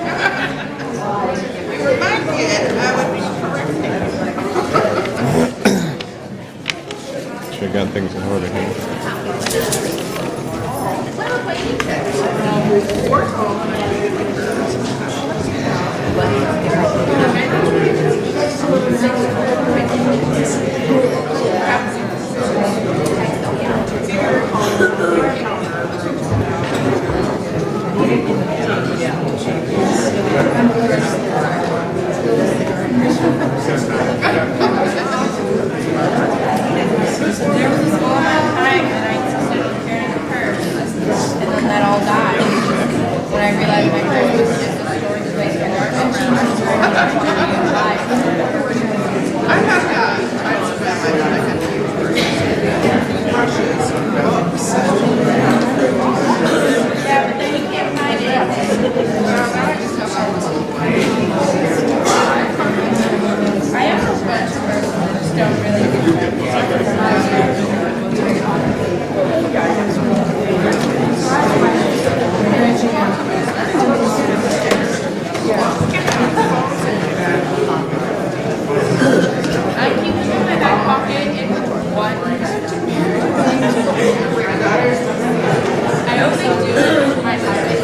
You remind me that I would be correcting. Sure, got things in order here. There was a small amount of time that I insisted on carrying a purse, and then that all died. When I realized my purse was just a storage place for garbage, I was very much wanting to use life. I have times of that I had to use brushes or books. Yeah, but then you can't find it. I have a bunch of purses that just don't really do I keep them in my back pocket in one. I only do it with my husband.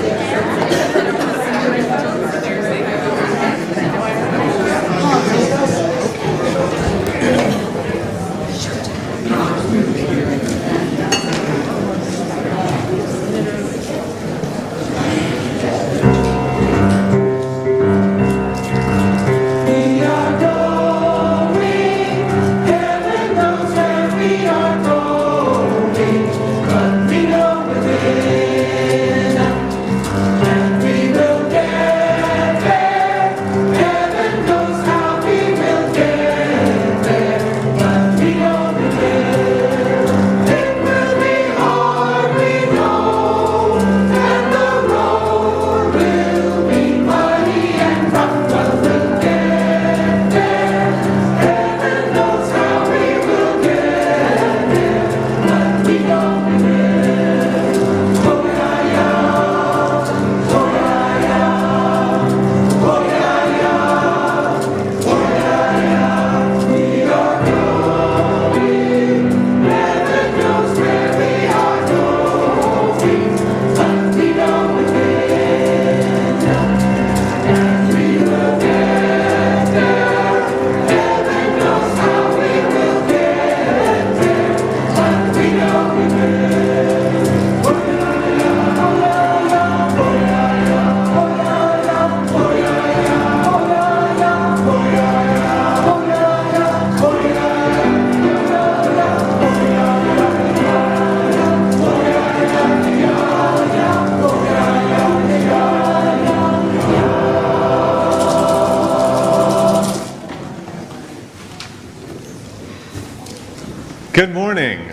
Good morning.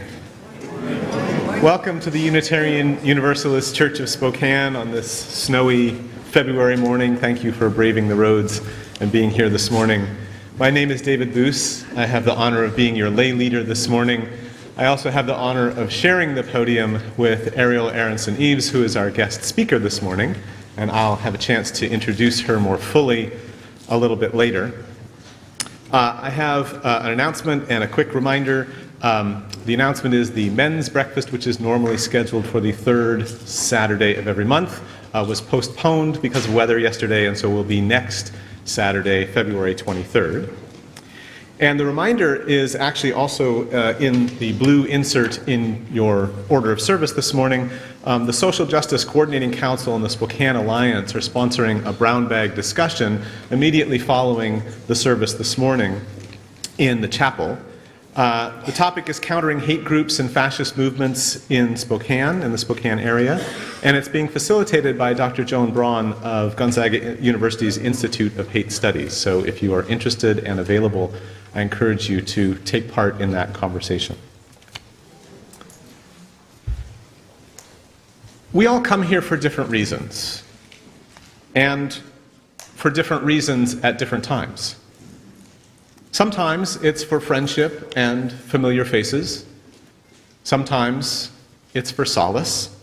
Welcome to the Unitarian Universalist Church of Spokane on this snowy February morning. Thank you for braving the roads and being here this morning. My name is David Boos. I have the honor of being your lay leader this morning. I also have the honor of sharing the podium with Ariel Aaronson-Eves, who is our guest speaker this morning, and I'll have a chance to introduce her more fully a little bit later. I have an announcement and a quick reminder. The announcement is the men's breakfast, which is normally scheduled for the third Saturday of every month, was postponed because of weather yesterday, and so will be next Saturday, February 23rd. And the reminder is actually also in the blue insert in your order of service this morning. The Social Justice Coordinating Council and the Spokane Alliance are sponsoring a brown bag discussion immediately following the service this morning in the chapel. The topic is countering hate groups and fascist movements in Spokane, in the Spokane area, and it's being facilitated by Dr. Joan Braun of Gonzaga University's Institute of Hate Studies. So if you are interested and available, I encourage you to take part in that conversation. We all come here for different reasons, and for different reasons at different times. Sometimes it's for friendship and familiar faces. Sometimes it's for solace.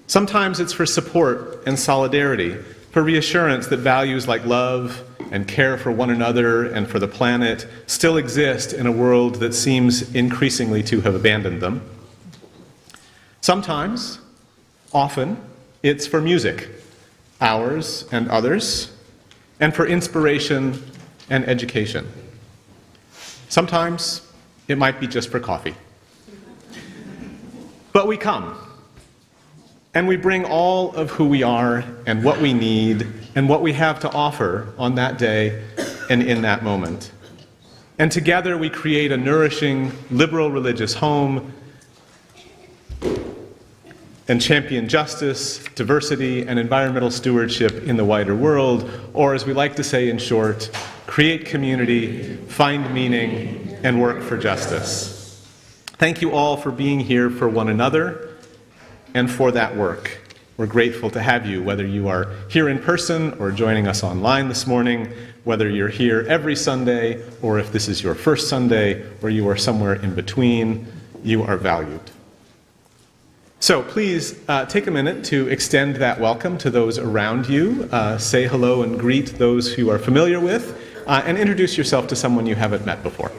Sometimes it's for support and solidarity for reassurance that values like love and care for one another and for the planet still exist in a world that seems increasingly to have abandoned them. Sometimes, often, it's for music, ours and others, and for inspiration and education. Sometimes it might be just for coffee. But we come, and we bring all of who we are and what we need and what we have to offer on that day and in that moment. And together we create a nourishing, liberal religious home and champion justice, diversity, and environmental stewardship in the wider world, or as we like to say in short, create community, find meaning, and work for justice. Thank you all for being here for one another and for that work. We're grateful to have you, whether you are here in person or joining us online this morning, whether you're here every Sunday or if this is your first Sunday or you are somewhere in between, you are valued. So please take a minute to extend that welcome to those around you. Say hello and greet those who you are familiar with, and introduce yourself to someone you haven't met before.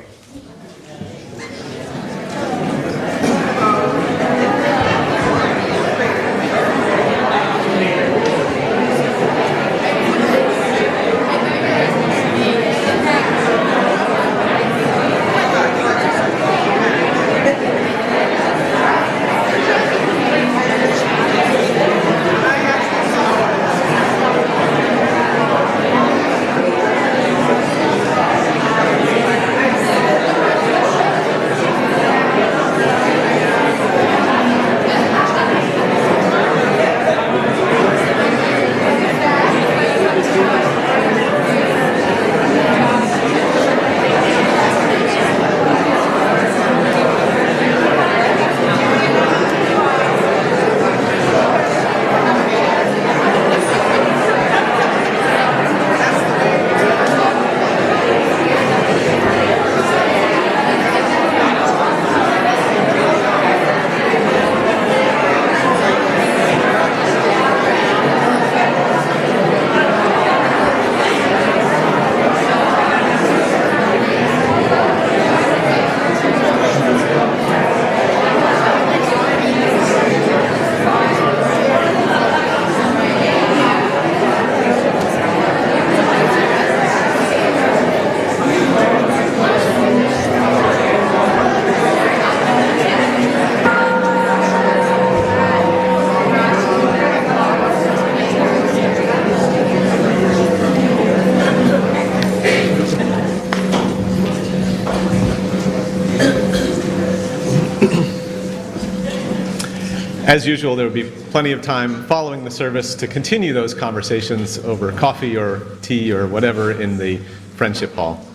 As usual, there will be plenty of time following the service to continue those conversations over coffee or tea or whatever in the Friendship Hall.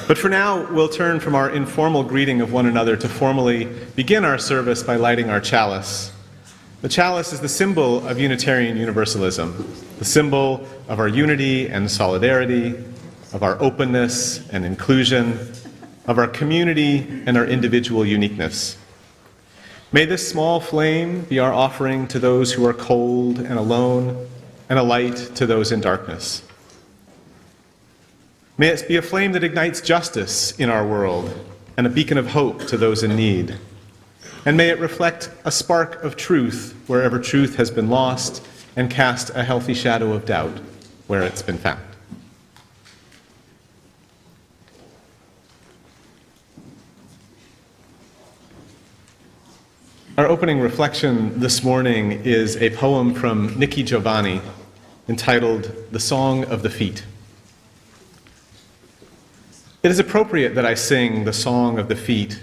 But for now, we'll turn from our informal greeting of one another to formally begin our service by lighting our chalice. The chalice is the symbol of Unitarian Universalism, the symbol of our unity and solidarity, of our openness and inclusion, of our community and our individual uniqueness. May this small flame be our offering to those who are cold and alone, and a light to those in darkness. May it be a flame that ignites justice in our world, and a beacon of hope to those in need. And may it reflect a spark of truth wherever truth has been lost, and cast a healthy shadow of doubt where it's been found. Our opening reflection this morning is a poem from Nicky Giovanni entitled "The Song of the Feet." It is appropriate that I sing the song of the feet.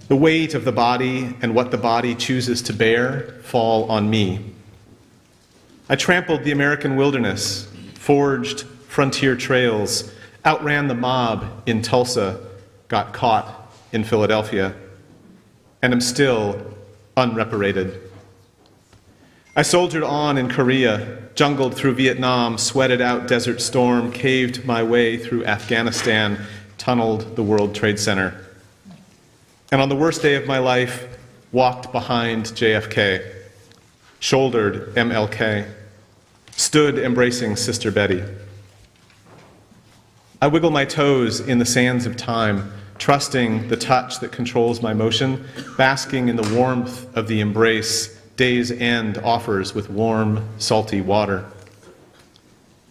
The weight of the body and what the body chooses to bear fall on me. I trampled the American wilderness, forged frontier trails, outran the mob in Tulsa, got caught in Philadelphia, and am still unreparated. I soldiered on in Korea, jungled through Vietnam, sweated out Desert Storm, caved my way through Afghanistan, tunneled the World Trade Center. And on the worst day of my life, walked behind JFK, shouldered MLK, stood embracing Sister Betty. I wiggle my toes in the sands of time, trusting the touch that controls my motion, basking in the warmth of the embrace day's end offers with warm, salty water.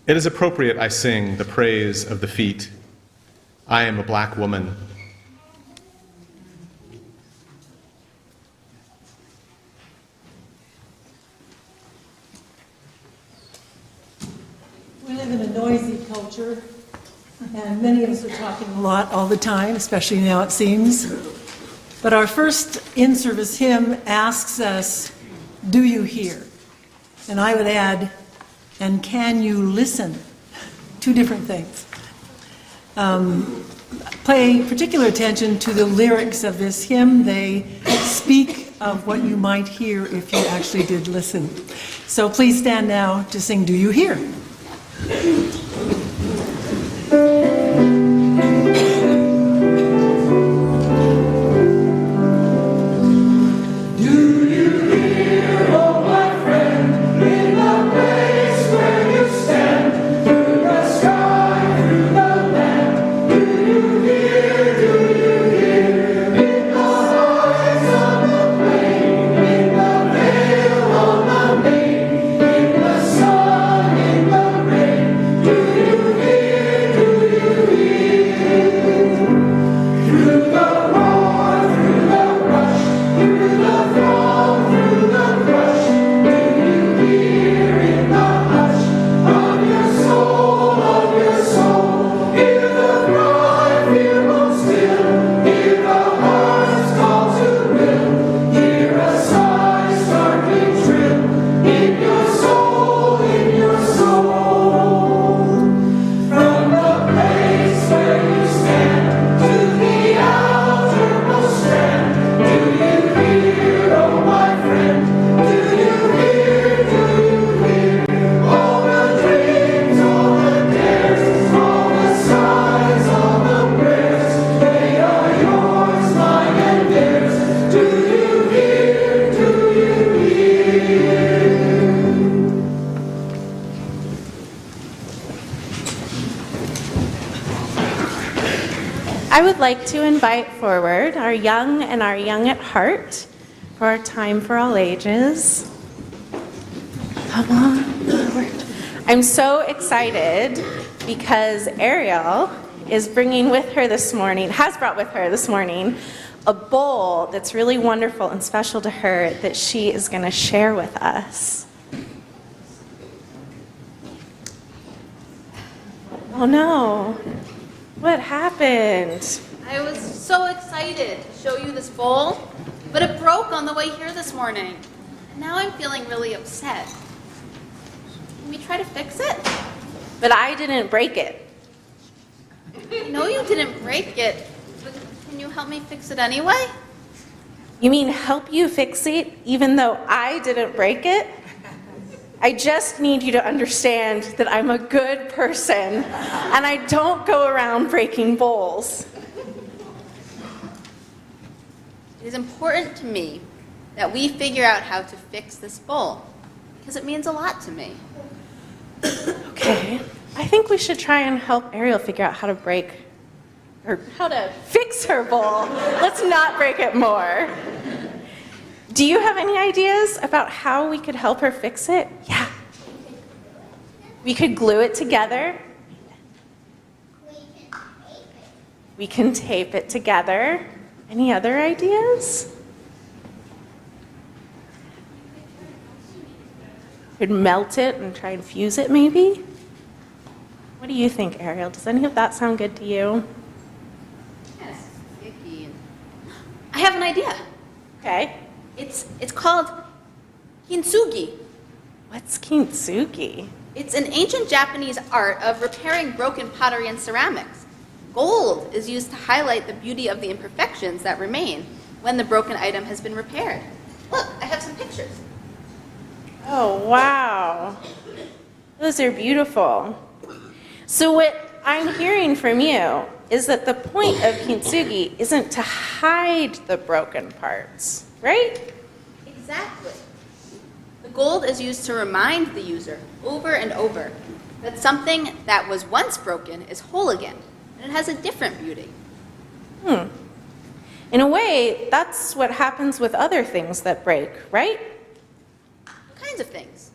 It is appropriate I sing the praise of the feet. I am a black woman. We live in a noisy culture, and many of us are talking a lot all the time, especially now it seems. But our first in-service hymn asks us, do you hear? And I would add, and can you listen? Two different things. Pay particular attention to the lyrics of this hymn. They speak of what you might hear if you actually did listen. So please stand now to sing Do You Hear? I would like to invite forward our young and our young at heart for our time for all ages. Come on forward. I'm so excited because Ariel is bringing with her this morning, has brought with her this morning, a bowl that's really wonderful and special to her that she is going to share with us. Oh no. What happened? I was so excited to show you this bowl, but it broke on the way here this morning. And now I'm feeling really upset. Can we try to fix it? But I didn't break it. I know you didn't break it, but can you help me fix it anyway? You mean help you fix it even though I didn't break it? I just need you to understand that I'm a good person and I don't go around breaking bowls. It is important to me that we figure out how to fix this bowl, because it means a lot to me. Okay, I think we should try and help Ariel figure out how to fix her bowl. Let's not break it more. Do you have any ideas about how we could help her fix it? Yeah. We could glue it together. We can tape it together. Any other ideas? Could melt it and try and fuse it maybe? What do you think, Ariel? Does any of that sound good to you? Yes, icky. I have an idea. Okay. It's called kintsugi. What's kintsugi? It's an ancient Japanese art of repairing broken pottery and ceramics. Gold is used to highlight the beauty of the imperfections that remain when the broken item has been repaired. Look, I have some pictures. Oh, wow. Those are beautiful. So what I'm hearing from you is that the point of kintsugi isn't to hide the broken parts, right? Exactly. The gold is used to remind the user over and over that something that was once broken is whole again, and it has a different beauty. In a way, that's what happens with other things that break, right? What kinds of things?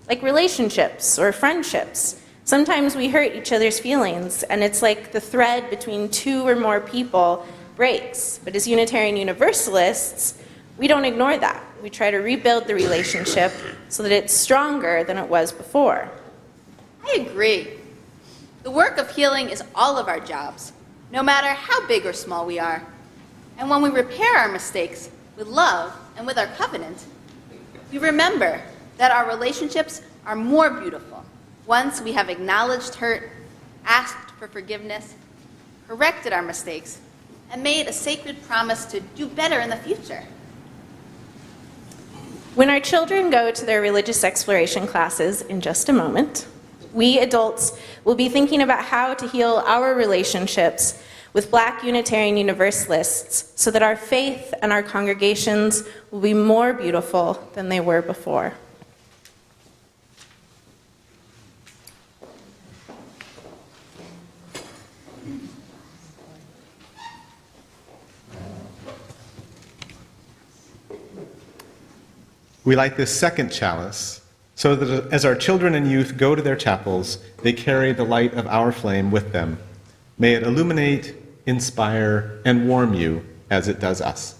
Like relationships or friendships. Sometimes we hurt each other's feelings, and it's like the thread between two or more people breaks. But as Unitarian Universalists, we don't ignore that. We try to rebuild the relationship so that it's stronger than it was before. I agree. The work of healing is all of our jobs, no matter how big or small we are. And when we repair our mistakes with love and with our covenant, we remember that our relationships are more beautiful once we have acknowledged hurt, asked for forgiveness, corrected our mistakes, and made a sacred promise to do better in the future. When our children go to their religious exploration classes in just a moment, we adults will be thinking about how to heal our relationships with Black Unitarian Universalists so that our faith and our congregations will be more beautiful than they were before. We light this second chalice so that as our children and youth go to their chapels, they carry the light of our flame with them. May it illuminate, inspire, and warm you as it does us.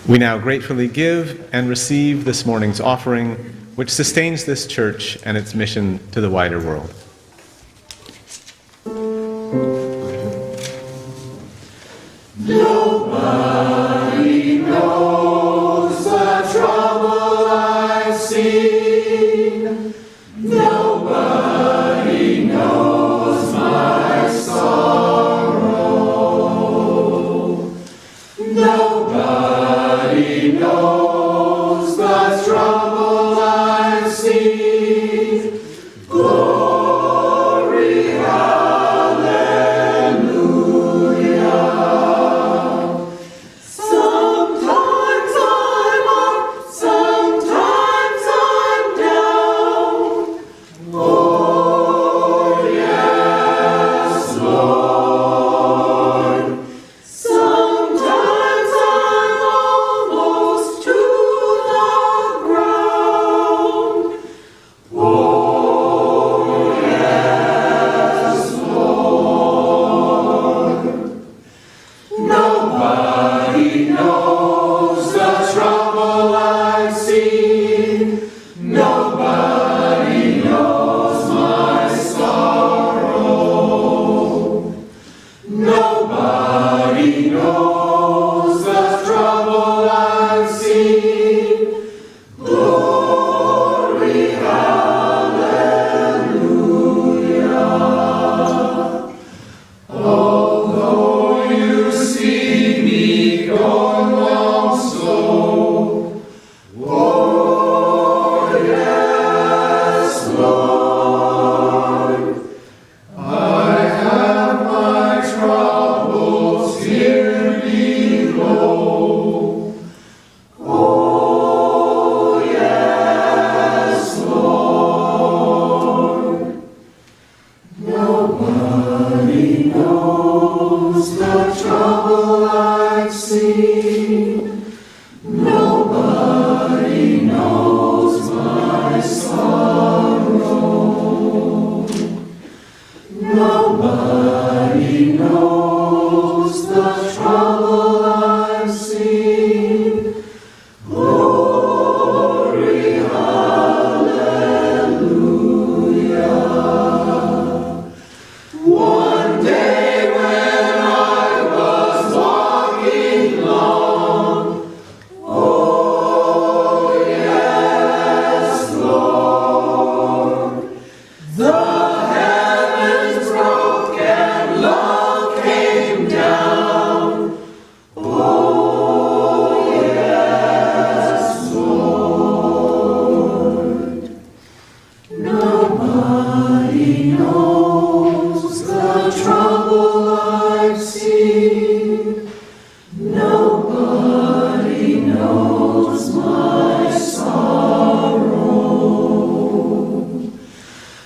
We now gratefully give and receive this morning's offering, which sustains this church and its mission to the wider world. Nobody knows the trouble I've seen. Nobody knows my sorrow. Nobody knows the trouble I've seen. Glory, hallelujah. Sometimes I'm up, sometimes I'm down. Oh, yes, Lord. Sometimes I'm almost to the ground. Oh, yes, Lord. Nobody knows the trouble I've seen. Nobody knows my sorrow. Nobody knows the trouble I've seen. Glory, hallelujah. Although you see me going along slow, oh yes, Lord, I have my troubles here below. Oh yes, Lord. Nobody knows the trouble I've seen. Nobody knows my sorrow. Nobody knows the trouble I've seen. Glory, hallelujah. One day when knows my sorrow.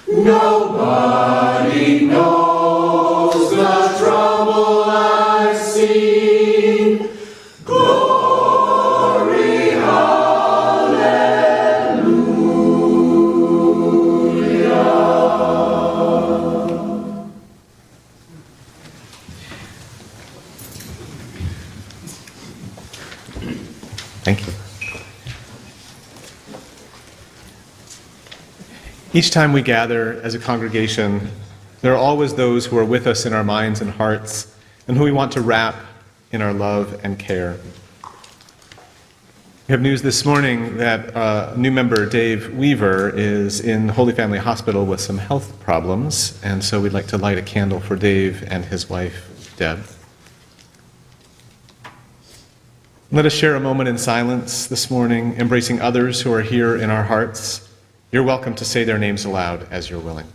Nobody knows the trouble I've seen. Glory, hallelujah. Thank you. Each time we gather as a congregation, there are always those who are with us in our minds and hearts and who we want to wrap in our love and care. We have news this morning that a new member, Dave Weaver, is in Holy Family Hospital with some health problems, and so we'd like to light a candle for Dave and his wife, Deb. Let us share a moment in silence this morning, embracing others who are here in our hearts. You're welcome to say their names aloud as you're willing.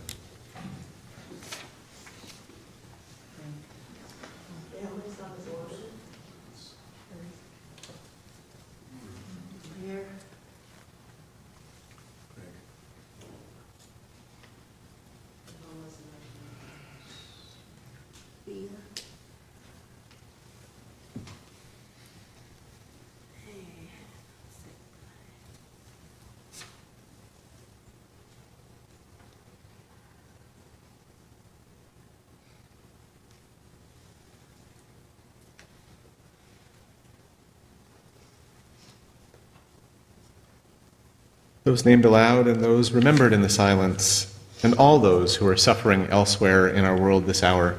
Those named aloud and those remembered in the silence, and all those who are suffering elsewhere in our world this hour,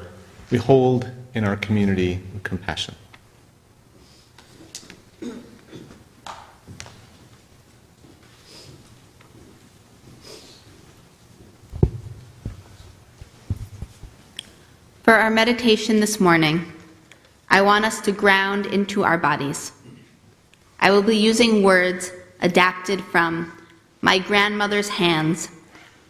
we hold in our community with compassion. For our meditation this morning, I want us to ground into our bodies. I will be using words adapted from My Grandmother's Hands,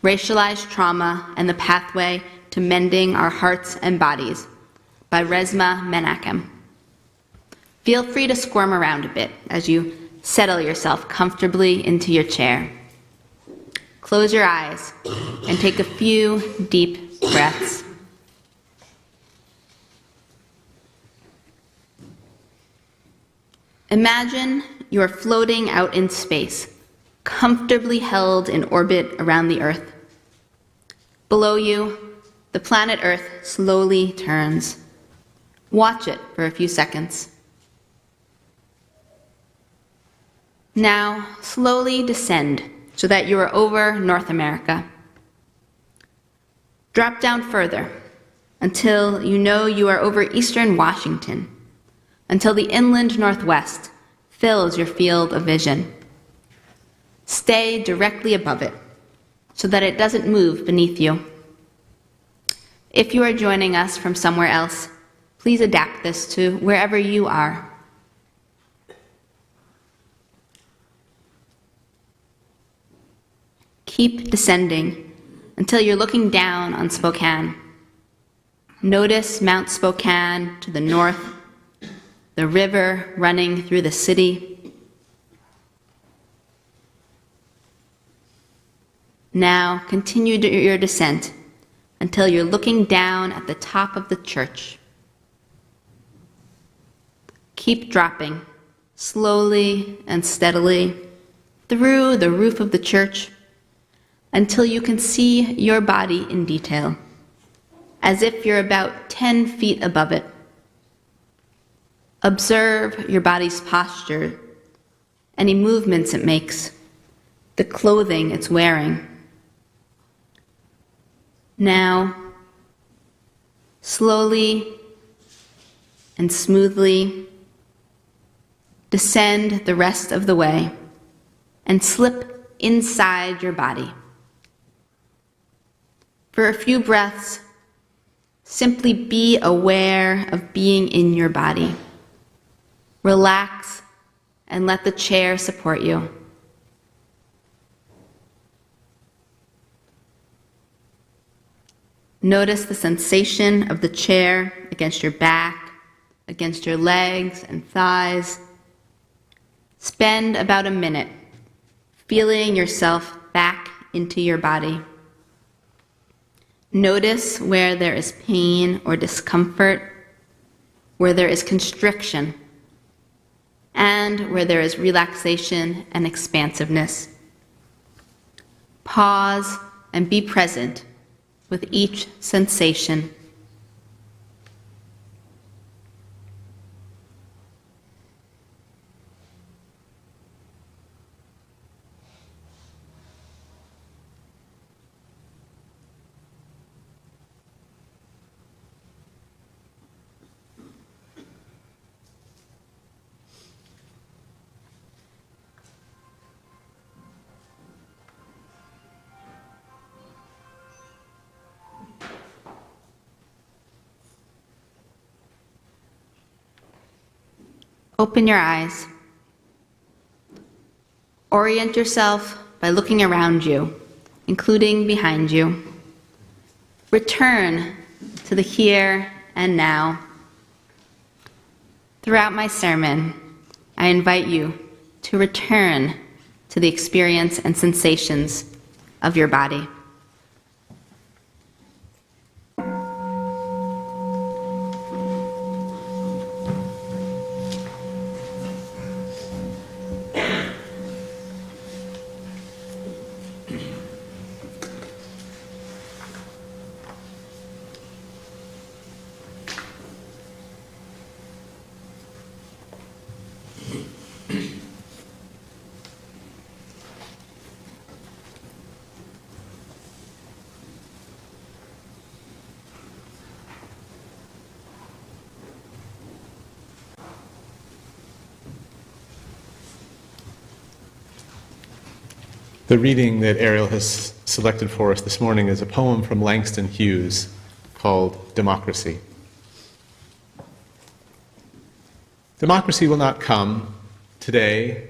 Racialized Trauma and the Pathway to Mending Our Hearts and Bodies by Resmaa Menakem. Feel free to squirm around a bit as you settle yourself comfortably into your chair. Close your eyes and take a few deep breaths. Imagine you are floating out in space, comfortably held in orbit around the Earth. Below you, the planet Earth slowly turns. Watch it for a few seconds. Now, slowly descend so that you are over North America. Drop down further until you know you are over eastern Washington, until the inland Northwest fills your field of vision. Stay directly above it so that it doesn't move beneath you. If you are joining us from somewhere else, please adapt this to wherever you are. Keep descending until you're looking down on Spokane. Notice Mount Spokane to the north, the river running through the city. Now continue your descent until you're looking down at the top of the church. Keep dropping slowly and steadily through the roof of the church until you can see your body in detail, as if you're about 10 feet above it. Observe your body's posture, any movements it makes, the clothing it's wearing. Now, slowly and smoothly descend the rest of the way and slip inside your body. For a few breaths, simply be aware of being in your body. Relax and let the chair support you. Notice the sensation of the chair against your back, against your legs and thighs. Spend about a minute feeling yourself back into your body. Notice where there is pain or discomfort, where there is constriction, and where there is relaxation and expansiveness. Pause and be present with each sensation. Open your eyes. Orient yourself by looking around you, including behind you. Return to the here and now. Throughout my sermon, I invite you to return to the experience and sensations of your body. The reading that Ariel has selected for us this morning is a poem from Langston Hughes called Democracy. Democracy will not come today,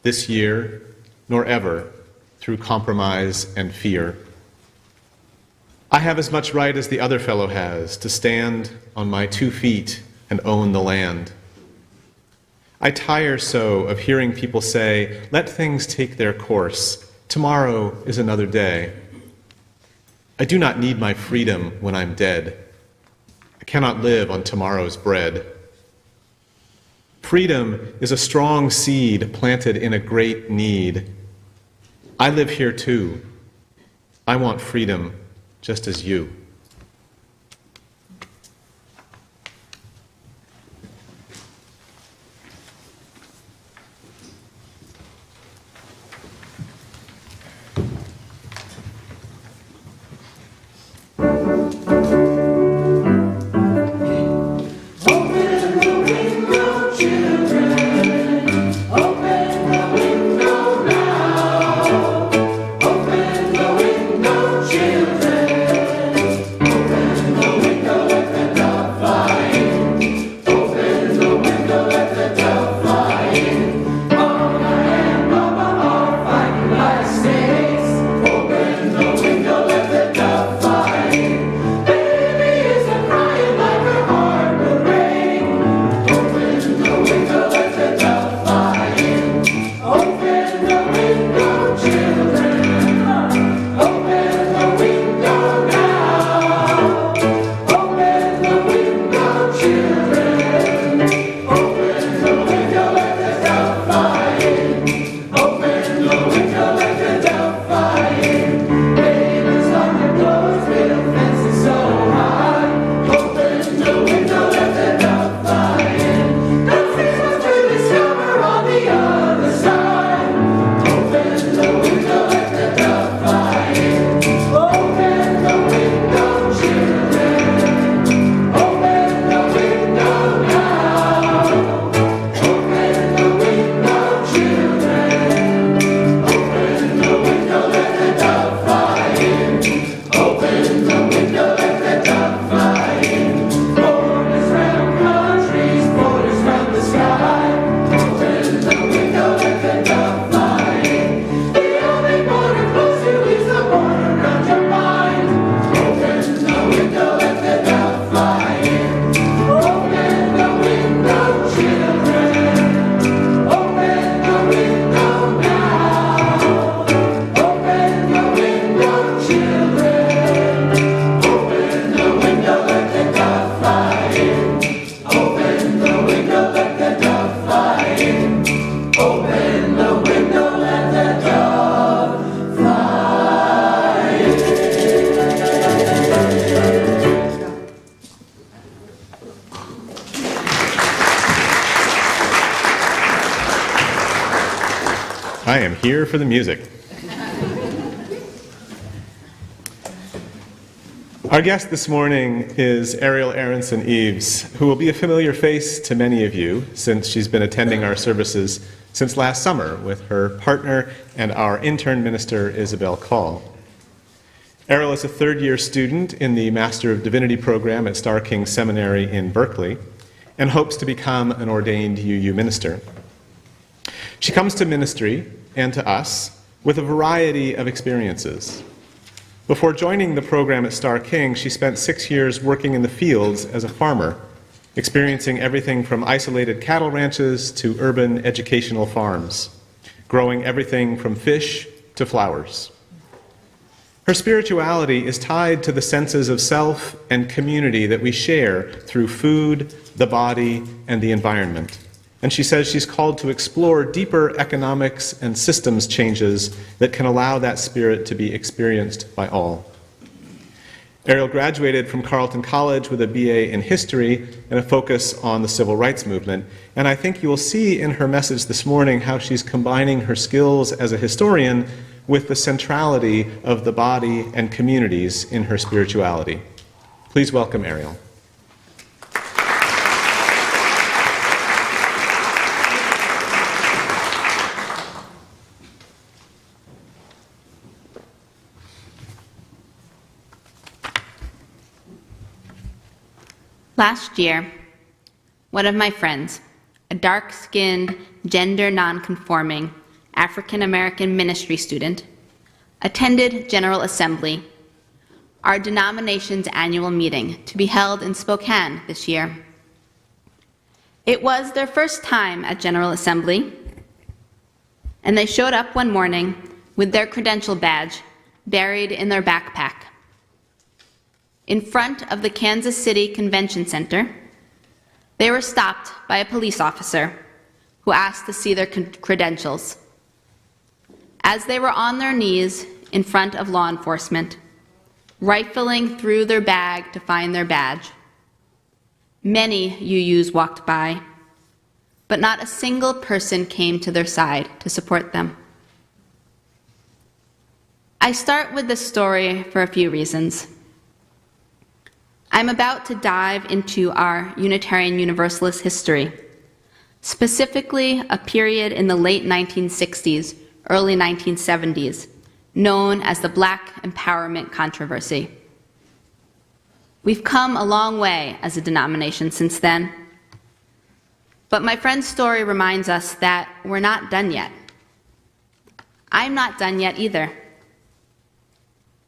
this year, nor ever through compromise and fear. I have as much right as the other fellow has to stand on my 2 feet and own the land. I tire so of hearing people say, let things take their course. Tomorrow is another day. I do not need my freedom when I'm dead. I cannot live on tomorrow's bread. Freedom is a strong seed planted in a great need. I live here too. I want freedom just as you. I am here for the music. Our guest this morning is Ariel Aaronson-Eves, who will be a familiar face to many of you since she's been attending our services since last summer with her partner and our intern minister, Isabel Call. Ariel is a third-year student in the Master of Divinity program at Star King Seminary in Berkeley and hopes to become an ordained UU minister. She comes to ministry and to us with a variety of experiences. Before joining the program at Star King, she spent 6 years working in the fields as a farmer, experiencing everything from isolated cattle ranches to urban educational farms, growing everything from fish to flowers. Her spirituality is tied to the senses of self and community that we share through food, the body, and the environment. And she says she's called to explore deeper economics and systems changes that can allow that spirit to be experienced by all. Ariel graduated from Carleton College with a BA in history and a focus on the civil rights movement. And I think you will see in her message this morning how she's combining her skills as a historian with the centrality of the body and communities in her spirituality. Please welcome Ariel. Last year, one of my friends, a dark-skinned, gender non-conforming African-American ministry student, attended General Assembly, our denomination's annual meeting to be held in Spokane this year. It was their first time at General Assembly, and they showed up one morning with their credential badge buried in their backpack. In front of the Kansas City Convention Center, they were stopped by a police officer who asked to see their credentials. As they were on their knees in front of law enforcement, rifling through their bag to find their badge, many UUs walked by, but not a single person came to their side to support them. I start with this story for a few reasons. I'm about to dive into our Unitarian Universalist history, specifically a period in the late 1960s, early 1970s, known as the Black Empowerment Controversy. We've come a long way as a denomination since then, but my friend's story reminds us that we're not done yet. I'm not done yet either.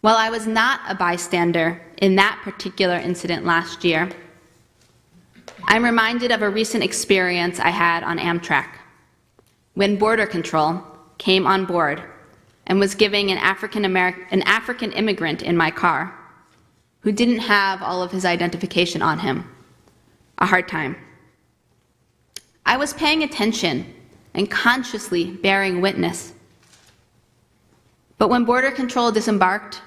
While I was not a bystander in that particular incident last year, I'm reminded of a recent experience I had on Amtrak when Border Control came on board and was giving an African immigrant in my car who didn't have all of his identification on him a hard time. I was paying attention and consciously bearing witness. But when Border Control disembarked,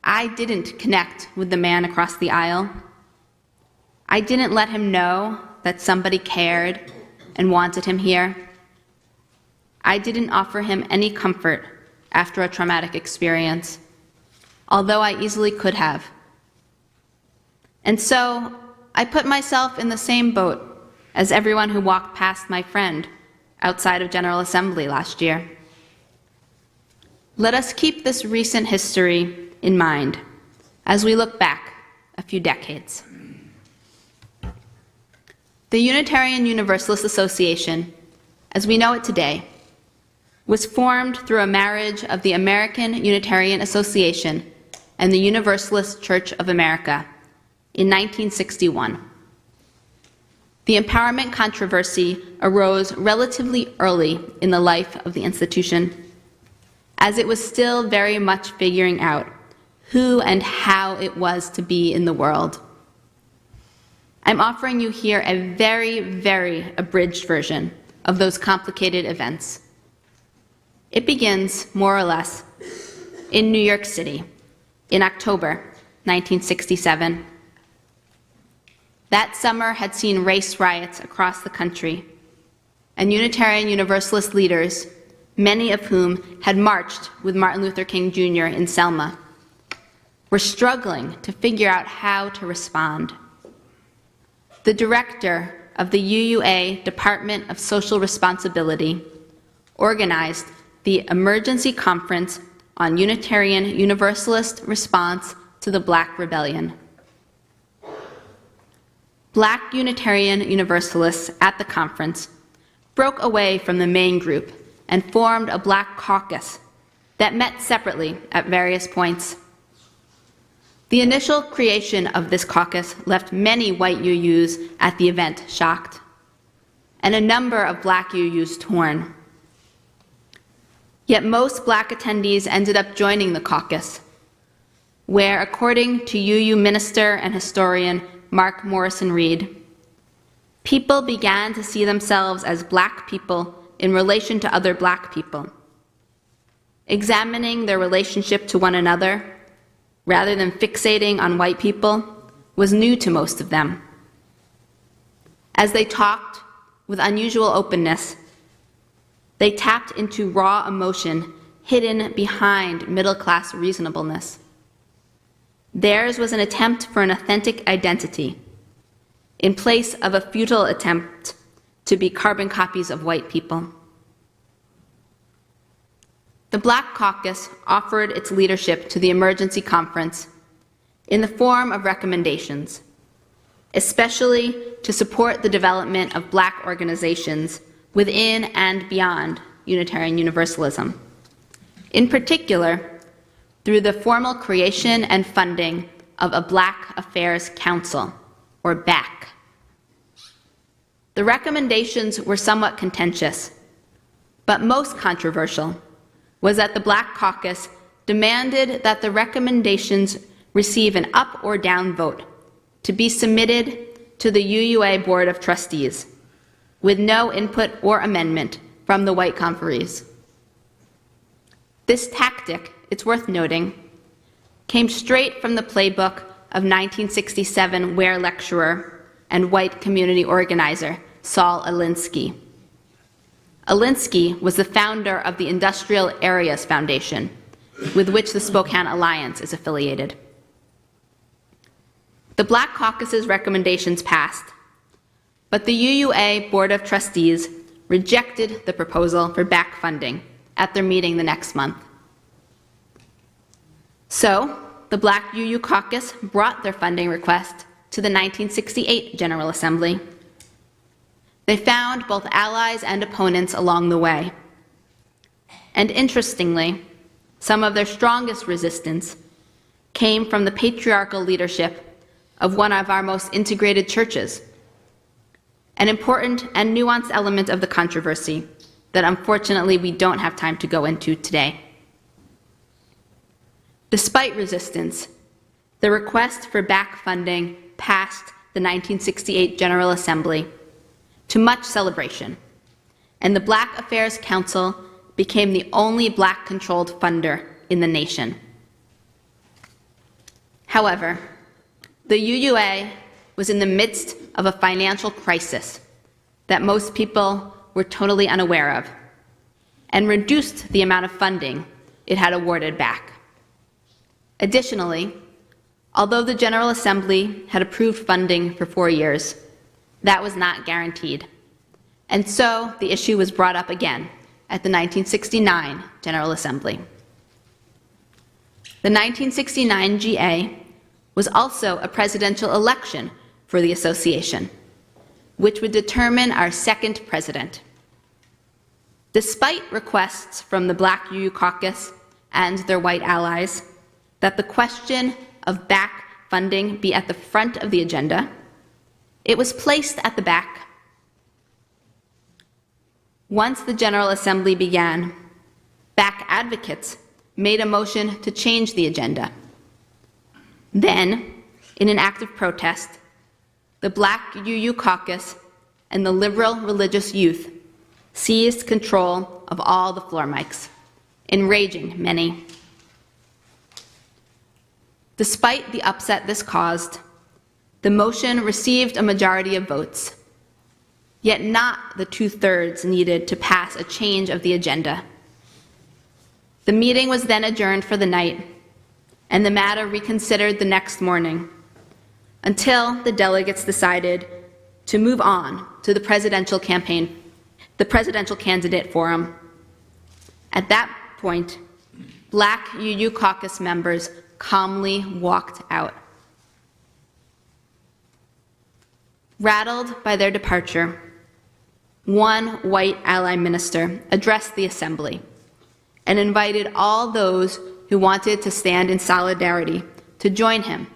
I didn't connect with the man across the aisle. I didn't let him know that somebody cared and wanted him here. I didn't offer him any comfort after a traumatic experience, although I easily could have. And so I put myself in the same boat as everyone who walked past my friend outside of General Assembly last year. Let us keep this recent history in mind as we look back a few decades. The Unitarian Universalist Association, as we know it today, was formed through a marriage of the American Unitarian Association and the Universalist Church of America in 1961. The empowerment controversy arose relatively early in the life of the institution, as it was still very much figuring out who and how it was to be in the world. I'm offering you here a very, very abridged version of those complicated events. It begins, more or less, in New York City in October 1967. That summer had seen race riots across the country, and Unitarian Universalist leaders many of whom had marched with Martin Luther King Jr. in Selma, were struggling to figure out how to respond. The director of the UUA Department of Social Responsibility organized the Emergency Conference on Unitarian Universalist Response to the Black Rebellion. Black Unitarian Universalists at the conference broke away from the main group and formed a Black caucus that met separately at various points. The initial creation of this caucus left many white UUs at the event shocked, and a number of Black UUs torn. Yet most Black attendees ended up joining the caucus, where, according to UU minister and historian Mark Morrison Reed, people began to see themselves as Black people in relation to other Black people. Examining their relationship to one another, rather than fixating on white people, was new to most of them. As they talked with unusual openness, they tapped into raw emotion hidden behind middle-class reasonableness. Theirs was an attempt for an authentic identity, in place of a futile attempt to be carbon copies of white people. The Black Caucus offered its leadership to the emergency conference in the form of recommendations, especially to support the development of Black organizations within and beyond Unitarian Universalism. In particular, through the formal creation and funding of a Black Affairs Council, or BAC. The recommendations were somewhat contentious, but most controversial was that the Black Caucus demanded that the recommendations receive an up or down vote to be submitted to the UUA Board of Trustees, with no input or amendment from the white conferees. This tactic, it's worth noting, came straight from the playbook of 1967 Ware lecturer and white community organizer Saul Alinsky. Alinsky was the founder of the Industrial Areas Foundation, with which the Spokane Alliance is affiliated. The Black Caucus's recommendations passed, but the UUA Board of Trustees rejected the proposal for BAC funding at their meeting the next month. So, the Black UU Caucus brought their funding request to the 1968 General Assembly. They found both allies and opponents along the way. And interestingly, some of their strongest resistance came from the patriarchal leadership of one of our most integrated churches, an important and nuanced element of the controversy that unfortunately we don't have time to go into today. Despite resistance, the request for BAC funding passed the 1968 General Assembly to much celebration, and the Black Affairs Council became the only Black-controlled funder in the nation. However, the UUA was in the midst of a financial crisis that most people were totally unaware of, and reduced the amount of funding it had awarded back. Additionally, although the General Assembly had approved funding for 4 years, that was not guaranteed. And so the issue was brought up again at the 1969 General Assembly. The 1969 GA was also a presidential election for the association, which would determine our second president. Despite requests from the Black UU Caucus and their white allies that the question of BAC funding be at the front of the agenda, it was placed at the back. Once the General Assembly began, BAC advocates made a motion to change the agenda. Then, in an act of protest, the Black UU Caucus and the liberal religious youth seized control of all the floor mics, enraging many. Despite the upset this caused, the motion received a majority of votes, yet not the 2/3 needed to pass a change of the agenda, The meeting was then adjourned for the night, and the matter reconsidered the next morning, until the delegates decided to move on to the presidential candidate forum. At that point, Black UU caucus members calmly walked out. Rattled by their departure, one white ally minister addressed the assembly and invited all those who wanted to stand in solidarity to join him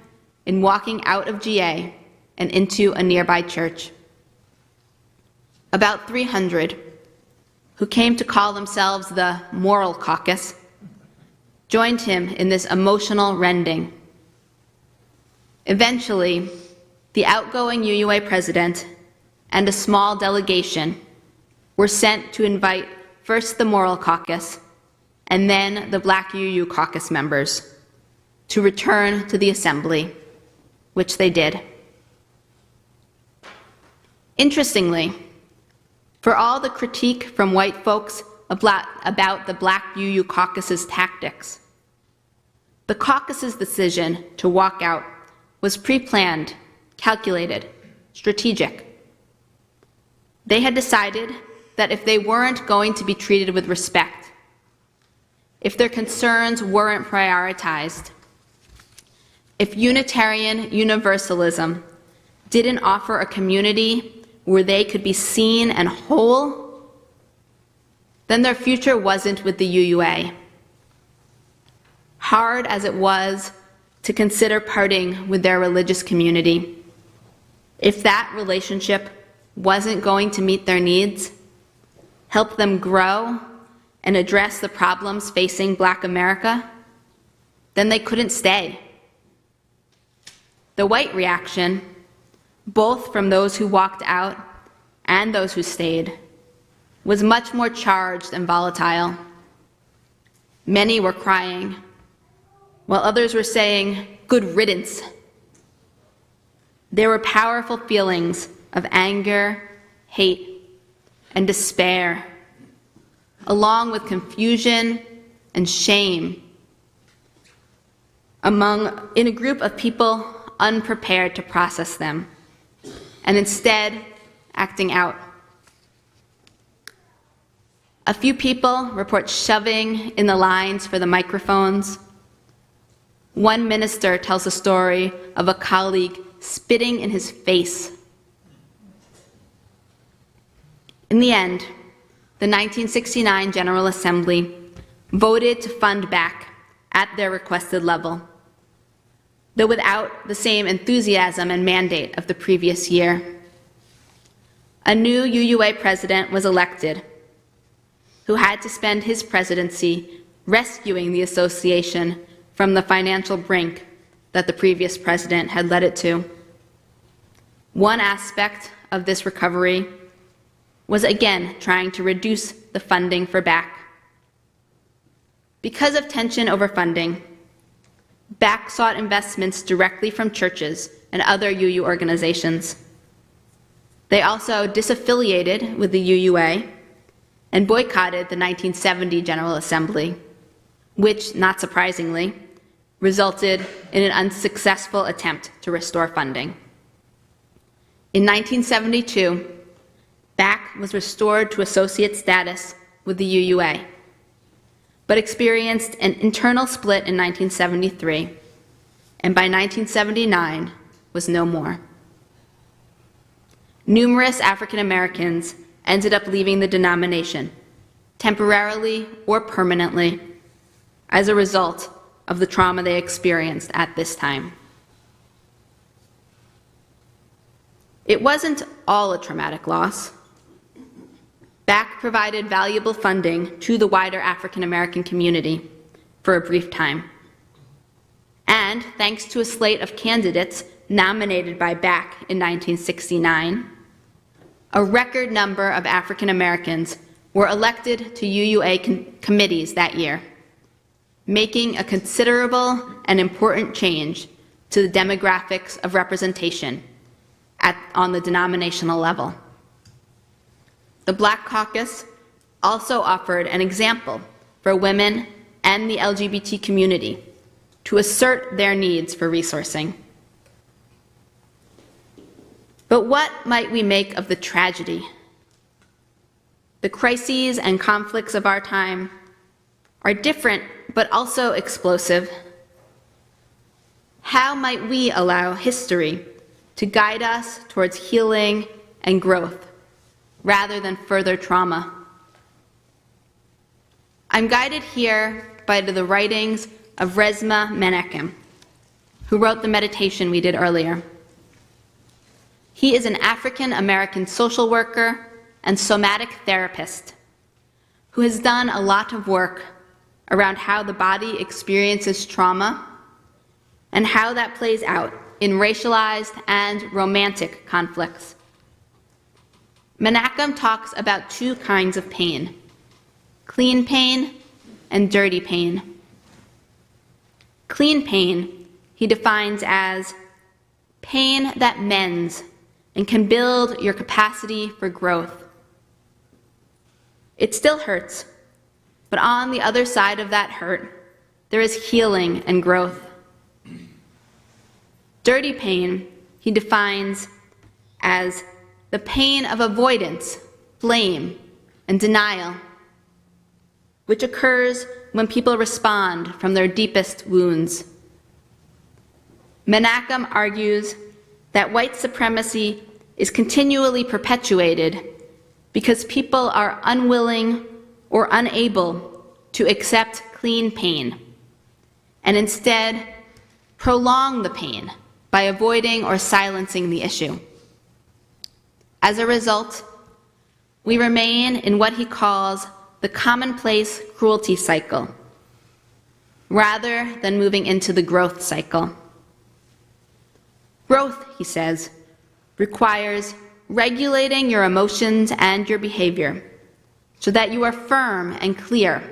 in walking out of GA and into a nearby church. About 300, who came to call themselves the Moral Caucus, joined him in this emotional rending. Eventually, the outgoing UUA president and a small delegation were sent to invite first the Moral Caucus and then the Black UU Caucus members to return to the assembly, which they did. Interestingly, for all the critique from white folks about the Black UU Caucus's tactics, the caucus's decision to walk out was pre-planned, calculated, strategic. They had decided that if they weren't going to be treated with respect, if their concerns weren't prioritized, if Unitarian Universalism didn't offer a community where they could be seen and whole, then their future wasn't with the UUA. Hard as it was to consider parting with their religious community, if that relationship wasn't going to meet their needs, help them grow, and address the problems facing Black America, then they couldn't stay. The white reaction, both from those who walked out and those who stayed, was much more charged and volatile. Many were crying, while others were saying, "Good riddance." There were powerful feelings of anger, hate, and despair, along with confusion and shame in a group of people unprepared to process them, and instead acting out. A few people report shoving in the lines for the microphones. One minister tells a story of a colleague spitting in his face. In the end, the 1969 General Assembly voted to fund back at their requested level, though without the same enthusiasm and mandate of the previous year. A new UUA president was elected, who had to spend his presidency rescuing the association from the financial brink that the previous president had led it to. One aspect of this recovery was again trying to reduce the funding for BAC. Because of tension over funding, BAC sought investments directly from churches and other UU organizations. They also disaffiliated with the UUA and boycotted the 1970 General Assembly, which, not surprisingly, resulted in an unsuccessful attempt to restore funding. In 1972, BAC was restored to associate status with the UUA, but experienced an internal split in 1973, and by 1979 was no more. Numerous African Americans ended up leaving the denomination, temporarily or permanently, as a result of the trauma they experienced at this time. It wasn't all a traumatic loss. BAC provided valuable funding to the wider African American community for a brief time. And thanks to a slate of candidates nominated by BAC in 1969, a record number of African Americans were elected to UUA committees that year, making a considerable and important change to the demographics of representation on the denominational level. The Black Caucus also offered an example for women and the LGBT community to assert their needs for resourcing. But what might we make of the tragedy? The crises and conflicts of our time are different, but also explosive. How might we allow history to guide us towards healing and growth, rather than further trauma? I'm guided here by the writings of Resmaa Menakem, who wrote the meditation we did earlier. He is an African-American social worker and somatic therapist who has done a lot of work around how the body experiences trauma and how that plays out in racialized and romantic conflicts. Menakem talks about two kinds of pain: clean pain and dirty pain. Clean pain he defines as pain that mends and can build your capacity for growth. It still hurts, but on the other side of that hurt, there is healing and growth. Dirty pain he defines as the pain of avoidance, blame, and denial, which occurs when people respond from their deepest wounds. Menakem argues that white supremacy is continually perpetuated because people are unwilling or unable to accept clean pain, and instead prolong the pain by avoiding or silencing the issue. As a result, we remain in what he calls the commonplace cruelty cycle, rather than moving into the growth cycle. Growth, he says, requires regulating your emotions and your behavior so that you are firm and clear,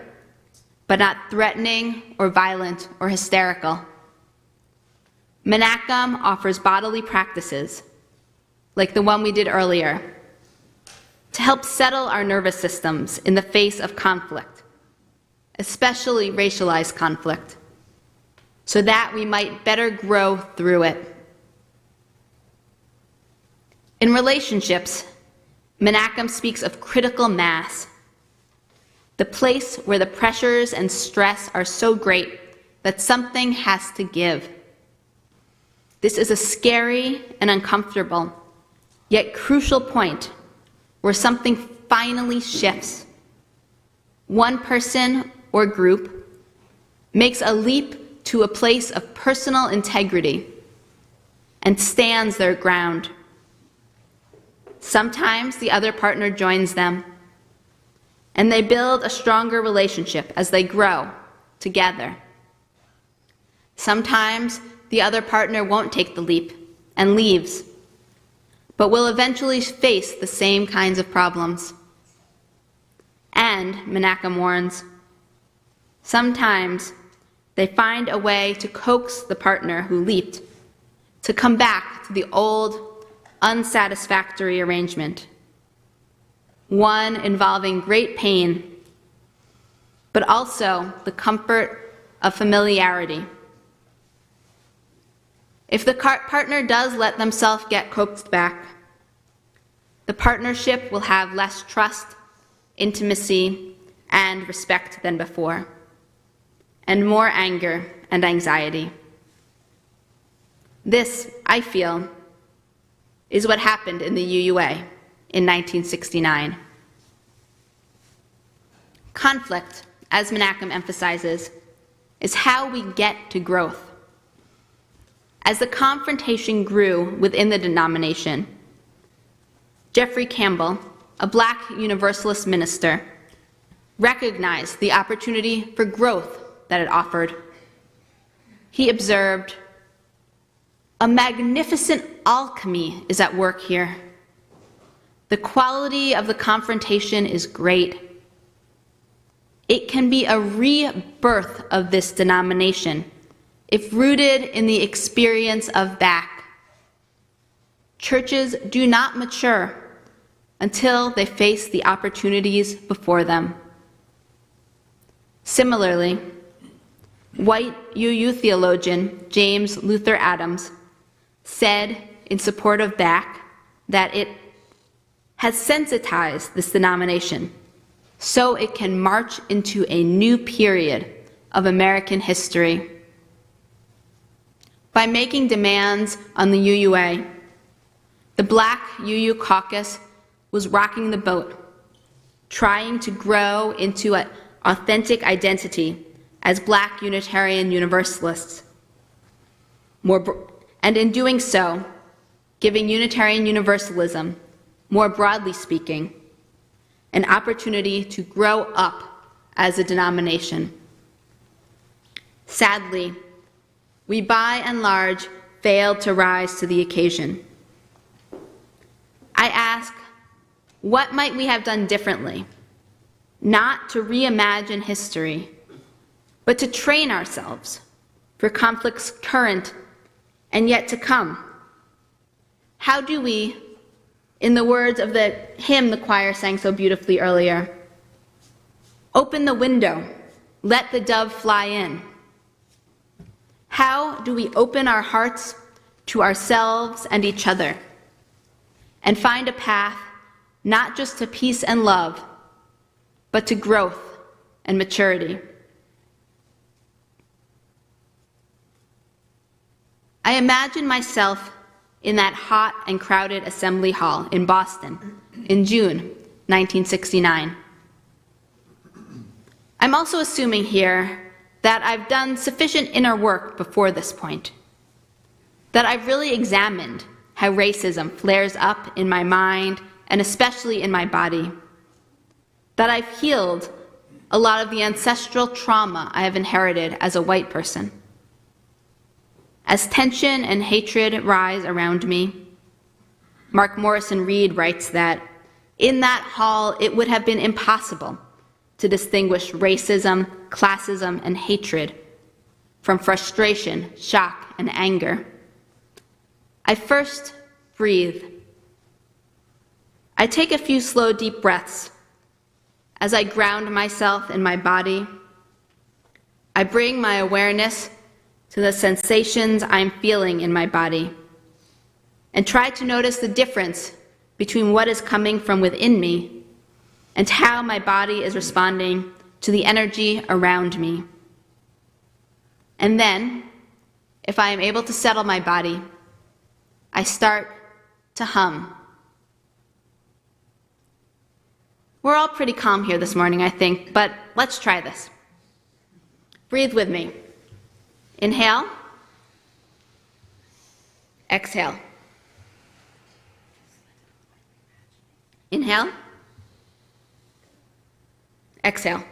but not threatening or violent or hysterical. Menakem offers bodily practices, like the one we did earlier, to help settle our nervous systems in the face of conflict, especially racialized conflict, so that we might better grow through it. In relationships, Menakem speaks of critical mass, the place where the pressures and stress are so great that something has to give. This is a scary and uncomfortable, yet crucial point where something finally shifts. One person or group makes a leap to a place of personal integrity and stands their ground. Sometimes the other partner joins them, and they build a stronger relationship as they grow together. Sometimes the other partner won't take the leap and leaves, but will eventually face the same kinds of problems. And, Menakem warns, sometimes they find a way to coax the partner who leaped to come back to the old, unsatisfactory arrangement, one involving great pain, but also the comfort of familiarity. If the partner does let themselves get coaxed back, the partnership will have less trust, intimacy, and respect than before, and more anger and anxiety. This, I feel, is what happened in the UUA in 1969. Conflict, as Menakem emphasizes, is how we get to growth. As the confrontation grew within the denomination, Jeffrey Campbell, a Black Universalist minister, recognized the opportunity for growth that it offered. He observed, "A magnificent alchemy is at work here. The quality of the confrontation is great. It can be a rebirth of this denomination if rooted in the experience of back. Churches do not mature until they face the opportunities before them." Similarly, white UU theologian James Luther Adams said in support of BAC that it has sensitized this denomination so it can march into a new period of American history. By making demands on the UUA, the Black UU caucus was rocking the boat, trying to grow into an authentic identity as Black Unitarian Universalists. And in doing so, giving Unitarian Universalism, more broadly speaking, an opportunity to grow up as a denomination. Sadly, we by and large failed to rise to the occasion. I ask, what might we have done differently? Not to reimagine history, but to train ourselves for conflicts current and yet to come. How do we, in the words of the hymn the choir sang so beautifully earlier, open the window, let the dove fly in? How do we open our hearts to ourselves and each other and find a path not just to peace and love, but to growth and maturity? I imagine myself in that hot and crowded assembly hall in Boston in June 1969. I'm also assuming here that I've done sufficient inner work before this point, that I've really examined how racism flares up in my mind and especially in my body, that I've healed a lot of the ancestral trauma I have inherited as a white person. As tension and hatred rise around me, Mark Morrison Reed writes that in that hall it would have been impossible to distinguish racism, classism, and hatred from frustration, shock, and anger. I first breathe. I take a few slow, deep breaths. As I ground myself in my body, I bring my awareness to the sensations I'm feeling in my body and try to notice the difference between what is coming from within me and how my body is responding to the energy around me. And then, if I am able to settle my body, I start to hum. We're all pretty calm here this morning, I think, but let's try this. Breathe with me. Inhale. Exhale. Inhale. Exhale.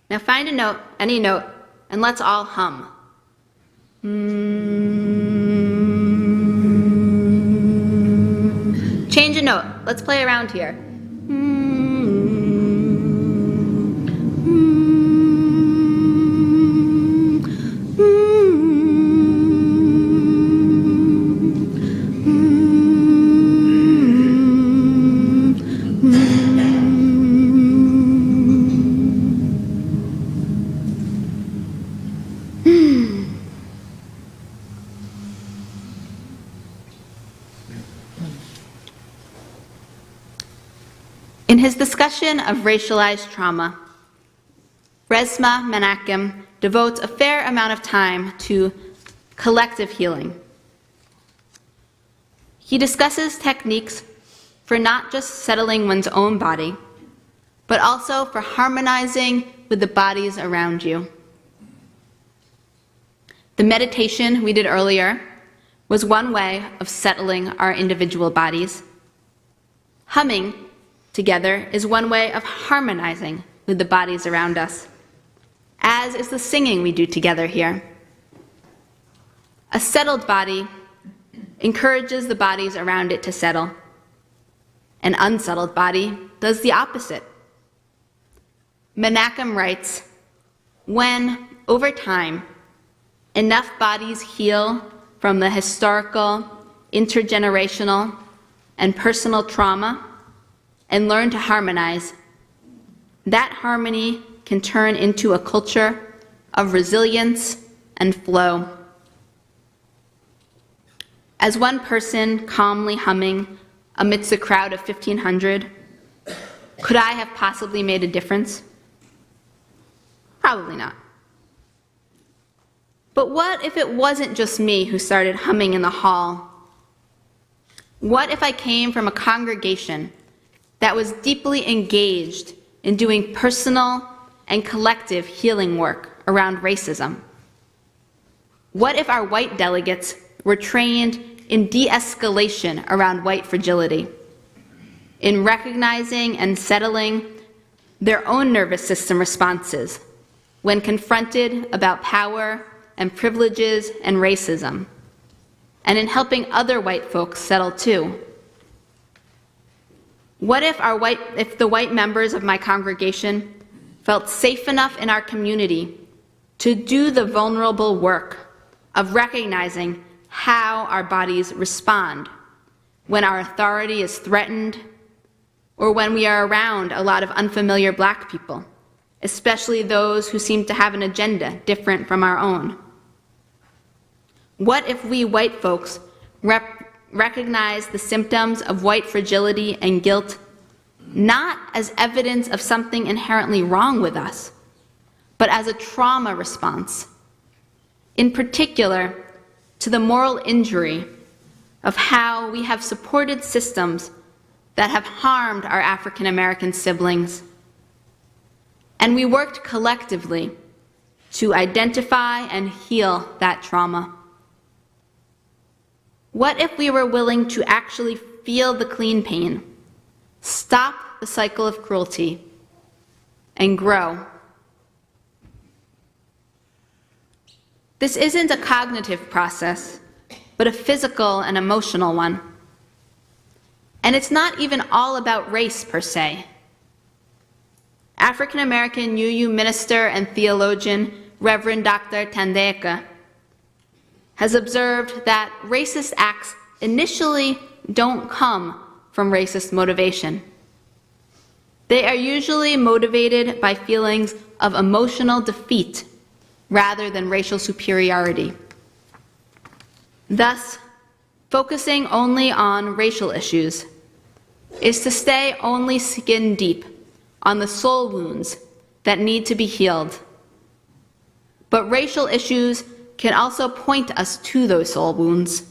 Now find a note, any note, and let's all hum. Change a note. Let's play around here. In his discussion of racialized trauma, Resmaa Menakem devotes a fair amount of time to collective healing. He discusses techniques for not just settling one's own body, but also for harmonizing with the bodies around you. The meditation we did earlier was one way of settling our individual bodies. Humming together is one way of harmonizing with the bodies around us, as is the singing we do together here. A settled body encourages the bodies around it to settle. An unsettled body does the opposite. Menakem writes, when, over time, enough bodies heal from the historical, intergenerational, and personal trauma and learn to harmonize, that harmony can turn into a culture of resilience and flow. As one person calmly humming amidst a crowd of 1,500, could I have possibly made a difference? Probably not. But what if it wasn't just me who started humming in the hall? What if I came from a congregation that was deeply engaged in doing personal and collective healing work around racism? What if our white delegates were trained in de-escalation around white fragility, in recognizing and settling their own nervous system responses when confronted about power and privileges and racism, and in helping other white folks settle too? What if the white members of my congregation felt safe enough in our community to do the vulnerable work of recognizing how our bodies respond when our authority is threatened or when we are around a lot of unfamiliar Black people, especially those who seem to have an agenda different from our own? What if we white folks recognize the symptoms of white fragility and guilt not as evidence of something inherently wrong with us, but as a trauma response, in particular to the moral injury of how we have supported systems that have harmed our African American siblings? And we worked collectively to identify and heal that trauma. What if we were willing to actually feel the clean pain, stop the cycle of cruelty, and grow? This isn't a cognitive process, but a physical and emotional one. And it's not even all about race per se. African American UU minister and theologian Reverend Dr. Tandeka has observed that racist acts initially don't come from racist motivation. They are usually motivated by feelings of emotional defeat rather than racial superiority. Thus, focusing only on racial issues is to stay only skin deep on the soul wounds that need to be healed. But racial issues can also point us to those soul wounds.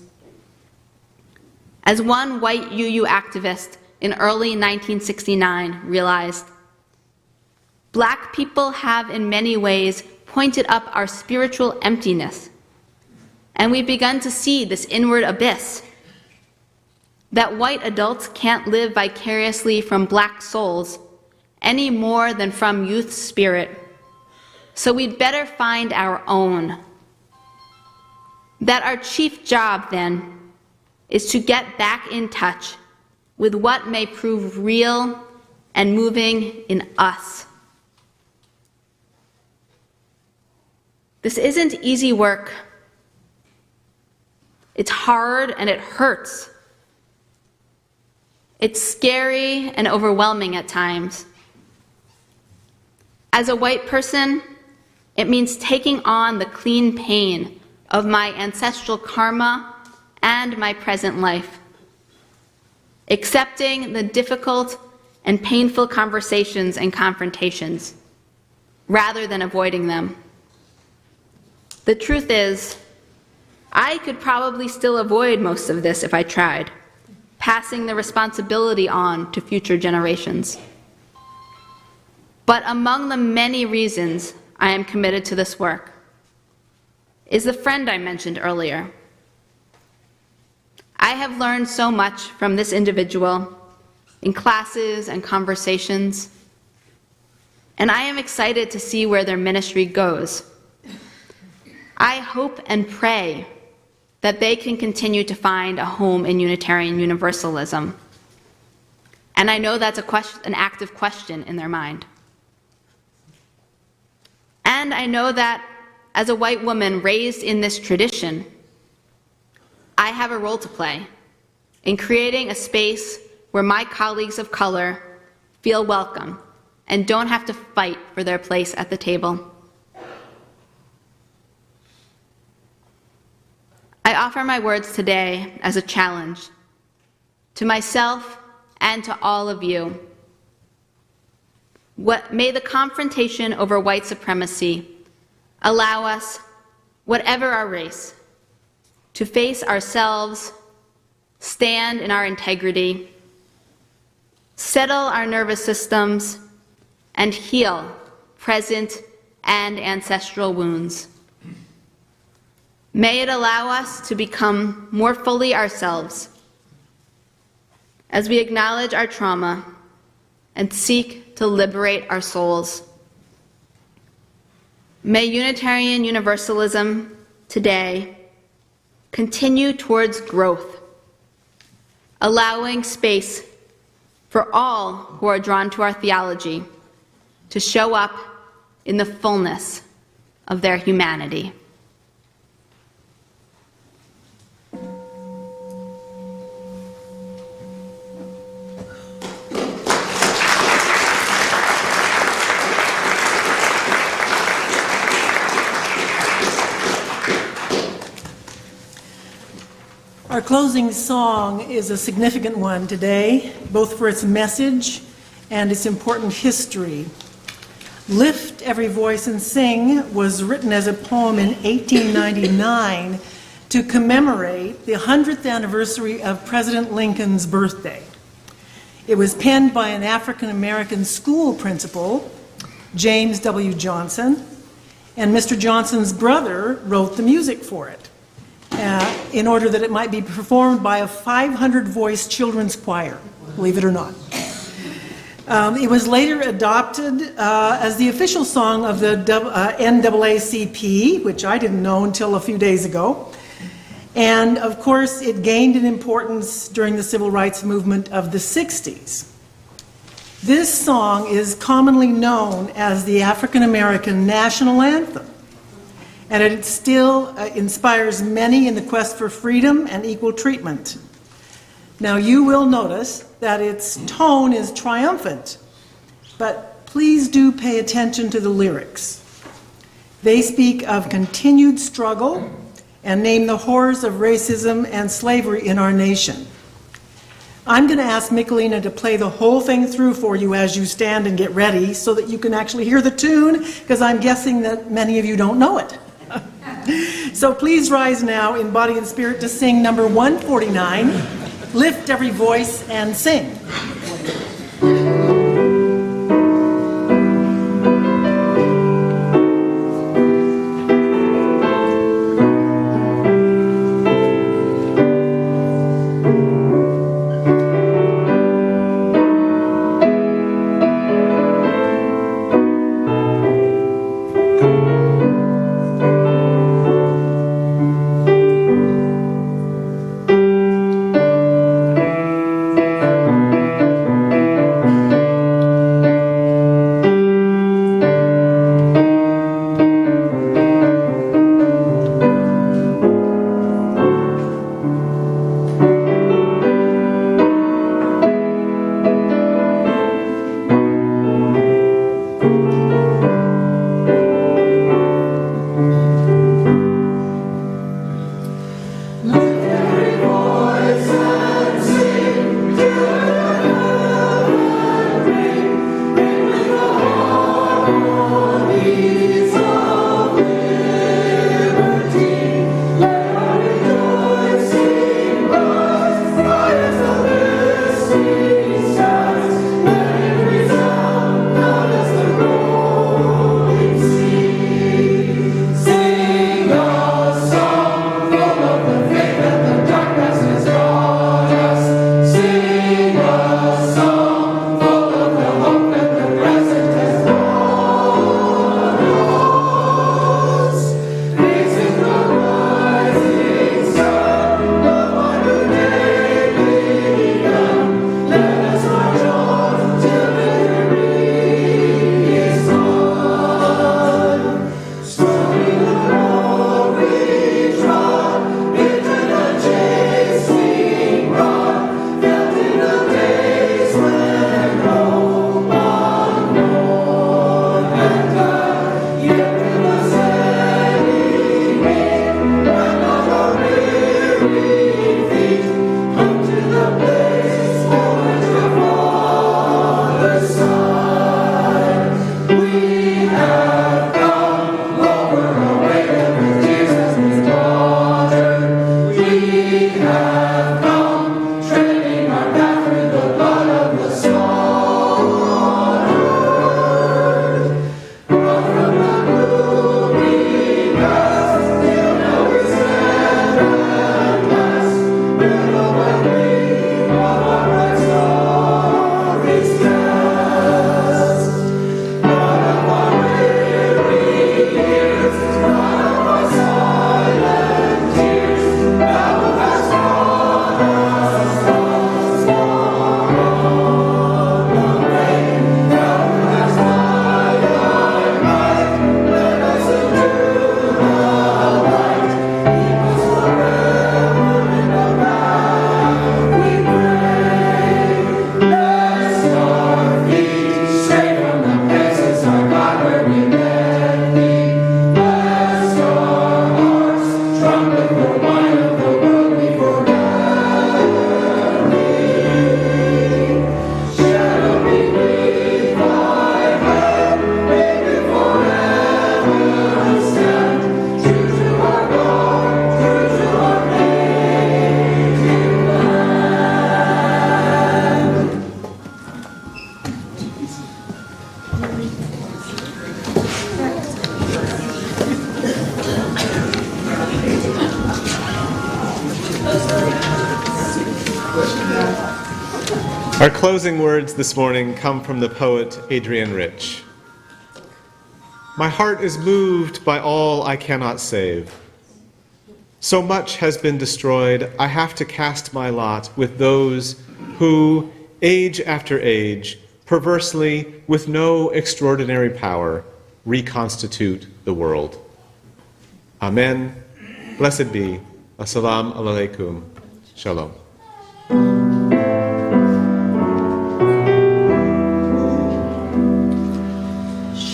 As one white UU activist in early 1969 realized, Black people have in many ways pointed up our spiritual emptiness, and we've begun to see this inward abyss, that white adults can't live vicariously from Black souls any more than from youth spirit, so we'd better find our own. That our chief job, then, is to get back in touch with what may prove real and moving in us. This isn't easy work. It's hard and it hurts. It's scary and overwhelming at times. As a white person, it means taking on the clean pain of my ancestral karma and my present life, accepting the difficult and painful conversations and confrontations, rather than avoiding them. The truth is, I could probably still avoid most of this if I tried, passing the responsibility on to future generations. But among the many reasons I am committed to this work is the friend I mentioned earlier. I have learned so much from this individual in classes and conversations, and I am excited to see where their ministry goes. I hope and pray that they can continue to find a home in Unitarian Universalism. And I know that's an active question in their mind. And I know that as a white woman raised in this tradition, I have a role to play in creating a space where my colleagues of color feel welcome and don't have to fight for their place at the table. I offer my words today as a challenge to myself and to all of you. May the confrontation over white supremacy allow us, whatever our race, to face ourselves, stand in our integrity, settle our nervous systems, and heal present and ancestral wounds. May it allow us to become more fully ourselves as we acknowledge our trauma and seek to liberate our souls. May Unitarian Universalism today continue towards growth, allowing space for all who are drawn to our theology to show up in the fullness of their humanity. Our closing song is a significant one today, both for its message and its important history. Lift Every Voice and Sing was written as a poem in 1899 to commemorate the 100th anniversary of President Lincoln's birthday. It was penned by an African-American school principal, James W. Johnson, and Mr. Johnson's brother wrote the music for it, in order that it might be performed by a 500-voice children's choir, believe it or not. It was later adopted as the official song of the NAACP, which I didn't know until a few days ago. And of course, it gained in importance during the civil rights movement of the 60s. This song is commonly known as the African American national anthem, and it still inspires many in the quest for freedom and equal treatment. Now, you will notice that its tone is triumphant, but please do pay attention to the lyrics. They speak of continued struggle and name the horrors of racism and slavery in our nation. I'm going to ask Michelina to play the whole thing through for you as you stand and get ready so that you can actually hear the tune, because I'm guessing that many of you don't know it. So please rise now in body and spirit to sing number 149, Lift Every Voice and Sing. Our closing words this morning come from the poet Adrienne Rich. My heart is moved by all I cannot save. So much has been destroyed, I have to cast my lot with those who, age after age, perversely, with no extraordinary power, reconstitute the world. Amen. Blessed be. Assalamu alaikum. Shalom.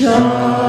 Shalom.